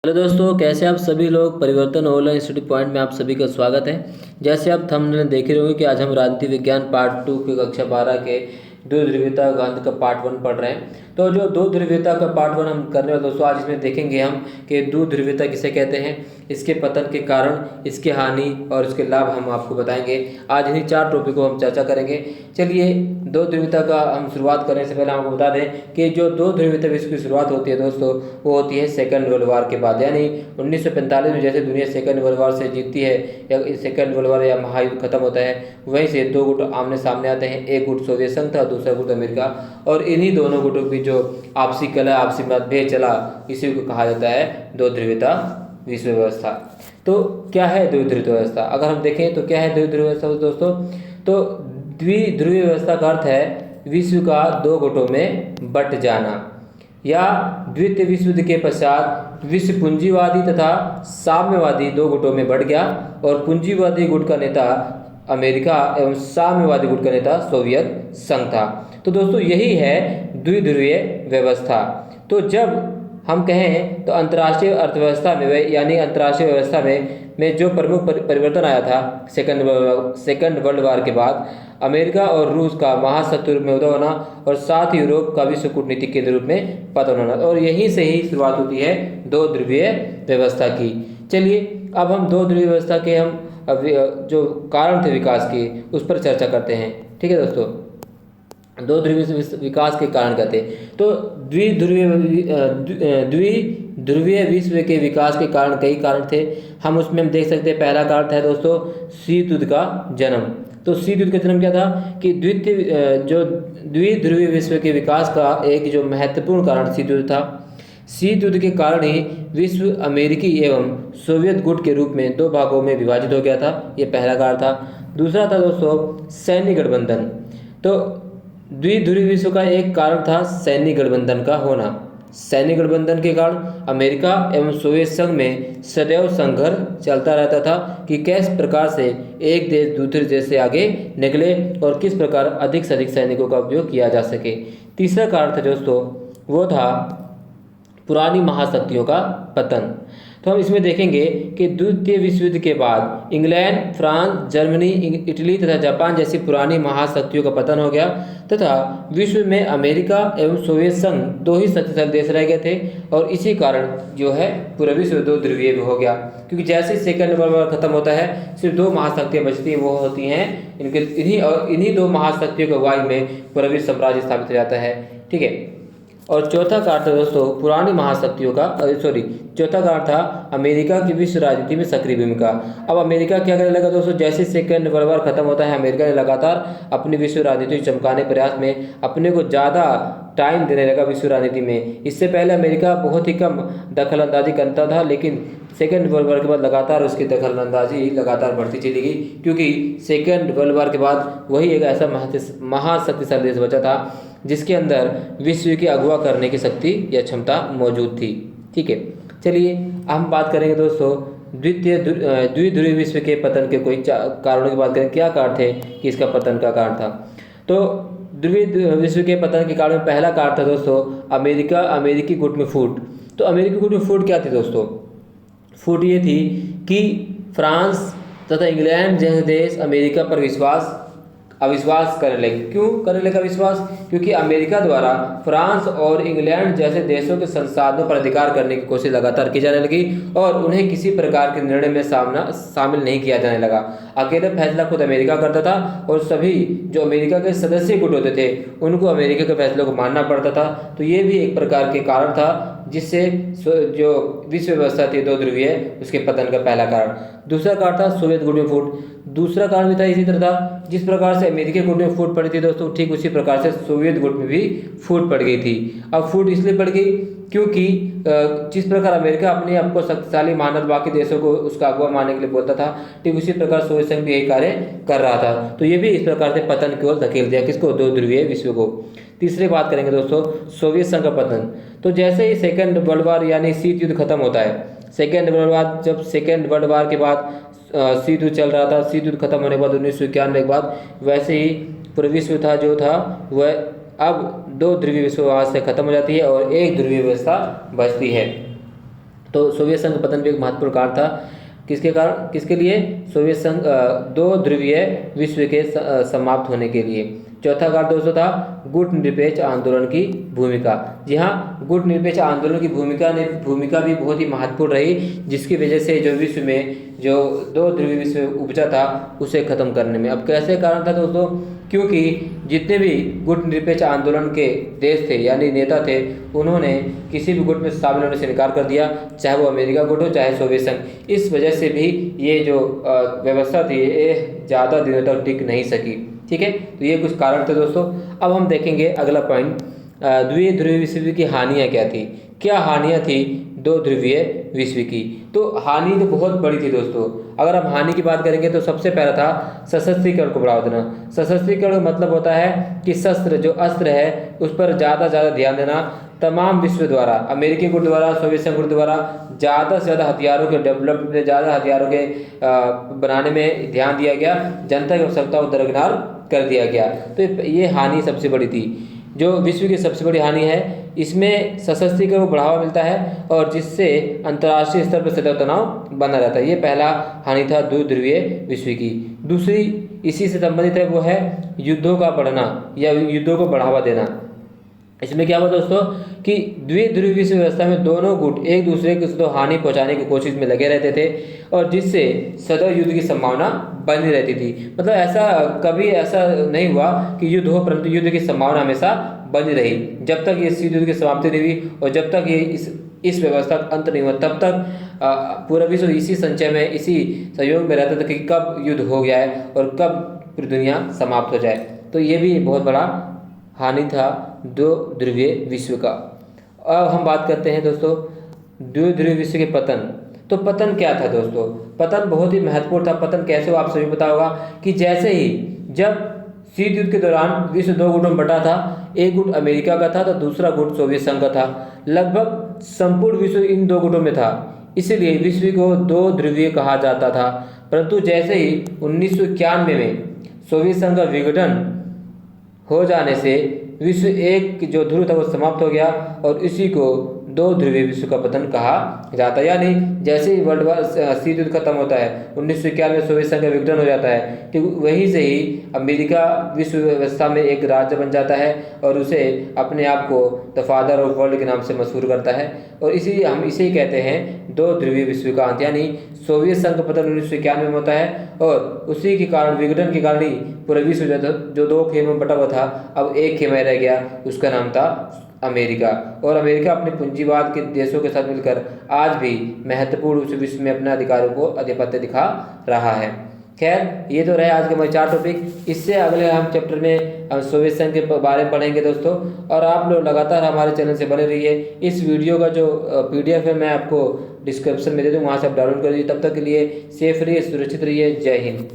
Hello दोस्तों, कैसे आप सभी लोग। परिवर्तन ऑनलाइन स्टडी पॉइंट में आप सभी का स्वागत है। जैसे आप थंबनेल में देख रहे होंगे कि आज हम राजनीति विज्ञान पार्ट 2 के कक्षा 12 के दो ध्रुवीयता गंध का पार्ट 1 पढ़ रहे हैं। तो जो दो ध्रुवीयता का पार्ट 1 हम करने वाले दोस्तों, आज इसमें देखेंगे हम कि दो ध्रुवीयता किसे कहते हैं, इसके पतन के कारण, इसके हानि और इसके लाभ हम आपको बताएंगे। आज इन्हीं 4 टॉपिक को हम चर्चा करेंगे। चलिए, दो ध्रुवीयता का हम शुरुआत करने से पहले हमको बता दें कि जो दो ध्रुवीयता विश्व की शुरुआत होती है दोस्तों, वो होती है सेकंड वर्ल्ड वार के बाद। यानी 1945 में जैसे दुनिया सेकंड वर्ल्ड वार से जीतती है या सेकंड वर्ल्ड वार या महायुद्ध खत्म होता है, वहीं से दो गुट आमने सामने आते हैं। एक गुट सोवियत संघ था, दूसरा गुट अमेरिका। और इन्हीं दोनों गुटों की जो आपसी कलह, आपसी मतभेद चला, इसी को कहा जाता है दो ध्रुवीयता विश्व व्यवस्था। तो क्या है द्विध्रुवीय व्यवस्था? अगर हम देखें तो क्या है द्विध्रुवीय व्यवस्था दोस्तों? तो द्विध्रुवीय व्यवस्था का अर्थ है विश्व का दो गुटों में बंट जाना, या द्वितीय विश्व युद्ध के पश्चात विश्व पूंजीवादी तथा साम्यवादी दो गुटों में बढ़ गया और पूंजीवादी गुट का नेता अमेरिका एवं साम्यवादी गुट का नेता सोवियत संघ था। तो दोस्तों, यही है द्विध्रुवीय व्यवस्था। तो जब हम कहें तो अंतर्राष्ट्रीय अर्थव्यवस्था में यानी अंतर्राष्ट्रीय व्यवस्था में जो प्रमुख परिवर्तन आया था सेकंड वर्ल्ड वार के बाद, अमेरिका और रूस का महाशत्रु रूप में उदय होना और साथ ही यूरोप का विश्व कूटनीतिक केंद्र रूप में पतन होना, और यहीं से ही शुरुआत होती है दो ध्रुवीय व्यवस्था की। चलिए, अब हम दो ध्रुवीय व्यवस्था के हम जो कारण थे विकास के, उस पर चर्चा करते हैं। ठीक है दोस्तों, दो ध्रुवीय विकास के कारण क्या थे? तो द्विध्रुवीय विश्व के विकास के कारण कई कारण थे। हम उसमें हम देख सकते हैं, पहला कारण था दोस्तों शीत युद्ध का जन्म। तो शीत युद्ध का जन्म क्या था कि द्विध्रुवीय विश्व के विकास का एक जो महत्वपूर्ण कारण शीत युद्ध था। शीत युद्ध के कारण ही विश्व अमेरिकी एवं सोवियत गुट के रूप में दो भागों में विभाजित हो गया था। ये पहला कारण था। दूसरा था दोस्तों सैन्य गठबंधन। तो द्विध्रुवीय विश्व का एक कारण था सैन्य गठबंधन का होना। सैन्य गठबंधन के कारण अमेरिका एवं सोवियत संघ में सदैव संघर्ष चलता रहता था कि किस प्रकार से एक देश दूसरे देश से आगे निकले और किस प्रकार अधिक से अधिक सैनिकों का उपयोग किया जा सके। तीसरा कारण था दोस्तों, वो था पुरानी महाशक्तियों का पतन। तो हम इसमें देखेंगे कि द्वितीय विश्व युद्ध के बाद इंग्लैंड, फ्रांस, जर्मनी, इटली तथा जापान जैसी पुरानी महाशक्तियों का पतन हो गया तथा विश्व में अमेरिका एवं सोवियत संघ दो ही शक्तिशाली देश रह गए थे, और इसी कारण जो है पूरा विश्व दो ध्रुवीय हो गया। क्योंकि जैसे सेकंड वर्ल्ड वार खत्म होता है, सिर्फ दो महाशक्तियाँ बचती हैं, वो होती हैं इन्हीं दो महाशक्तियों की अगुवाई में पूरा विश्व साम्राज्य स्थापित हो जाता है। ठीक है। और चौथा कारण था दोस्तों पुरानी महाशक्तियों का चौथा कारण था अमेरिका की विश्व राजनीति में सक्रिय भूमिका। अब अमेरिका क्या करने लगा दोस्तों, जैसे सेकंड वर्ल्ड वार खत्म होता है, अमेरिका ने लगातार अपनी विश्व राजनीति चमकाने प्रयास में अपने को ज़्यादा टाइम देने लगा विश्व राजनीति में। इससे पहले अमेरिका बहुत ही कम दखल अंदाजी करता था, लेकिन सेकेंड वर्ल्ड वार के बाद लगातार उसकी दखल अंदाजी लगातार बढ़ती चली गई, क्योंकि सेकेंड वर्ल्ड वार के बाद वही एक ऐसा महाशक्तिशाली देश बचा था जिसके अंदर विश्व की अगुवा करने की शक्ति या क्षमता मौजूद थी। ठीक है। चलिए, हम बात करेंगे दोस्तों द्विध्रुवीय विश्व के पतन के कोई कारणों की बात करें। क्या कारण थे कि इसका पतन का कारण था? तो द्विध्रुवीय विश्व के पतन के कारण में पहला कारण था दोस्तों अमेरिकी गुट में फूट। तो अमेरिकी गुट में फूट क्या थी दोस्तों? फूट ये थी कि फ्रांस तथा इंग्लैंड जैसे देश अमेरिका पर अविश्वास करने लगे। क्यों करने लगा विश्वास? क्योंकि अमेरिका द्वारा फ्रांस और इंग्लैंड जैसे देशों के संसाधनों पर अधिकार करने की कोशिश लगातार की जाने लगी और उन्हें किसी प्रकार के निर्णय में शामिल नहीं किया जाने लगा। अकेले फैसला खुद अमेरिका करता था और सभी जो अमेरिका के सदस्य गुट होते थे उनको अमेरिका के फैसलों को मानना पड़ता था। तो ये भी एक प्रकार के कारण था जिससे जो विश्व व्यवस्था थी दो ध्रुवीय, उसके पतन का पहला कारण। दूसरा कारण था सोवियत गुट में फूट। दूसरा कारण भी था इसी तरह था, जिस प्रकार से अमेरिकी गुट में फूट पड़ी थी दोस्तों, ठीक उसी प्रकार से सोवियत गुट में भी फूट पड़ गई थी। अब फूट इसलिए पड़ गई क्योंकि जिस प्रकार अमेरिका अपने आप को शक्तिशाली मानकर बाकी देशों को उसका अगुवा मानने के लिए बोलता था, ठीक उसी प्रकार सोवियत संघ भी यही कार्य कर रहा था। तो ये भी इस प्रकार से पतन की ओर धकेल दिया, किसको? दो ध्रुवीय विश्व को। तीसरी बात करेंगे दोस्तों सोवियत संघ का पतन। तो जैसे ही सेकेंड वर्ल्ड वार यानी शीत युद्ध खत्म होता है, सेकेंड वर्ल्ड वार के बाद शीत युद्ध चल रहा था, शीत युद्ध खत्म होने के बाद 1991 के बाद वैसे ही पूरा विश्व था वह अब दो ध्रुवीय विश्व व्यवस्था से खत्म हो जाती है और एक ध्रुवीय व्यवस्था बचती है। तो सोवियत संघ पतन भी एक महत्वपूर्ण कारण था। किसके कारण, किसके लिए? सोवियत संघ दो ध्रुवीय विश्व के समाप्त होने के लिए। चौथा कारण दोस्तों था गुट निरपेक्ष आंदोलन की भूमिका। जी हाँ, गुट निरपेक्ष आंदोलन की भूमिका भी बहुत ही महत्वपूर्ण रही, जिसकी वजह से जो विश्व में जो दो ध्रुवीय विश्व उपजा था उसे खत्म करने में। अब कैसे कारण था दोस्तों? क्योंकि जितने भी गुट निरपेक्ष आंदोलन के देश थे यानी नेता थे, उन्होंने किसी भी गुट में शामिल होने से इनकार कर दिया, चाहे वो अमेरिका गुट हो चाहे सोवियत संघ। इस वजह से भी ये जो व्यवस्था थी ये ज़्यादा दिनों तक टिक नहीं सकी। ठीक है, तो ये कुछ कारण थे दोस्तों। अब हम देखेंगे अगला पॉइंट, द्विध्रुवीय विश्व की हानियाँ क्या थी। क्या हानियाँ थी दो ध्रुवीय विश्व की? तो हानि तो बहुत बड़ी थी दोस्तों। अगर हम हानि की बात करेंगे तो सबसे पहला था सशस्त्रीकरण को बढ़ावा देना। सशस्त्रीकरण का मतलब होता है कि शस्त्र जो अस्त्र है उस पर ज़्यादा से ज़्यादा ध्यान देना। तमाम विश्व द्वारा, अमेरिकी गुट द्वारा, सोवियत संघ गुट द्वारा ज़्यादा से ज़्यादा हथियारों के डेवलपमेंट में, ज़्यादा हथियारों के बनाने में ध्यान दिया गया। जनता की आवश्यकता को दरकिनार कर दिया गया। तो ये हानि सबसे बड़ी थी, जो विश्व की सबसे बड़ी हानि है। इसमें सशस्त्रीकरण को बढ़ावा मिलता है और जिससे अंतर्राष्ट्रीय स्तर पर सदैव तनाव बना रहता है। ये पहला हानि था द्विध्रुवीय विश्व की। दूसरी इसी से संबंधित है, वो है युद्धों का बढ़ना या युद्धों को बढ़ावा देना। इसमें क्या हुआ दोस्तों कि द्विध्रुवीय विश्व व्यवस्था में दोनों गुट एक दूसरे को तो हानि पहुंचाने की कोशिश में लगे रहते थे और जिससे सदैव युद्ध की संभावना बनी रहती थी। मतलब कभी ऐसा नहीं हुआ कि युद्ध हो, परंतु युद्ध की संभावना हमेशा बनी रही। जब तक ये युद्ध की समाप्ति नहीं हुई और जब तक ये इस व्यवस्था का अंत नहीं हुआ, तब तक पूरा विश्व इसी संचय में, इसी सहयोग में रहता था कि कब युद्ध हो गया है और कब पूरी दुनिया समाप्त हो जाए। तो ये भी बहुत बड़ा हानि था दो ध्रुवीय विश्व का। अब हम बात करते हैं दोस्तों द्विध्रुवीय विश्व के पतन। तो पतन क्या था दोस्तों? पतन बहुत ही महत्वपूर्ण था। पतन कैसे हुआ आप सभी पता होगा कि जैसे ही जब शीत युद्ध के दौरान विश्व दो गुटों में बटा था, एक गुट अमेरिका का था तो दूसरा गुट सोवियत संघ का था। लगभग संपूर्ण विश्व इन दो गुटों में था, इसलिए विश्व को दो ध्रुवीय कहा जाता था। परंतु जैसे ही 1991 में सोवियत संघ का विघटन हो जाने से विश्व एक जो ध्रुव था वो समाप्त हो गया और इसी को दो ध्रुवीय विश्व का पतन कहा जाता है। यानी जैसे ही वर्ल्ड वार शीत युद्ध खत्म होता है, 1991 में सोवियत संघ का विघटन हो जाता है, तो वहीं से ही अमेरिका विश्व व्यवस्था में एक राज्य बन जाता है और उसे अपने आप को द फादर ऑफ वर्ल्ड के नाम से मशहूर करता है। और इसी हम इसे कहते हैं दो ध्रुवीय विश्व का अंत। यानी सोवियत संघ का पतन 1991 में होता है और उसी के कारण, विघटन के कारण ही पूरा विश्व जो दो खेमों में बटा हुआ था अब एक खेमा रह गया, उसका नाम था अमेरिका। और अमेरिका अपने पूंजीवाद के देशों के साथ मिलकर आज भी महत्वपूर्ण रूप से विश्व में अपने अधिकारों को आधिपत्य दिखा रहा है। खैर, ये तो रहे आज के हमारे 4 टॉपिक। इससे अगले हम चैप्टर में हम सोवियत संघ के बारे में पढ़ेंगे दोस्तों। और आप लोग लगातार हमारे चैनल से बने रहिए। इस वीडियो का जो PDF है मैं आपको डिस्क्रिप्शन में दे दूँ, वहाँ से आप डाउनलोड कर लीजिए। तब तक के लिए सेफ रहिए, सुरक्षित रहिए। जय हिंद।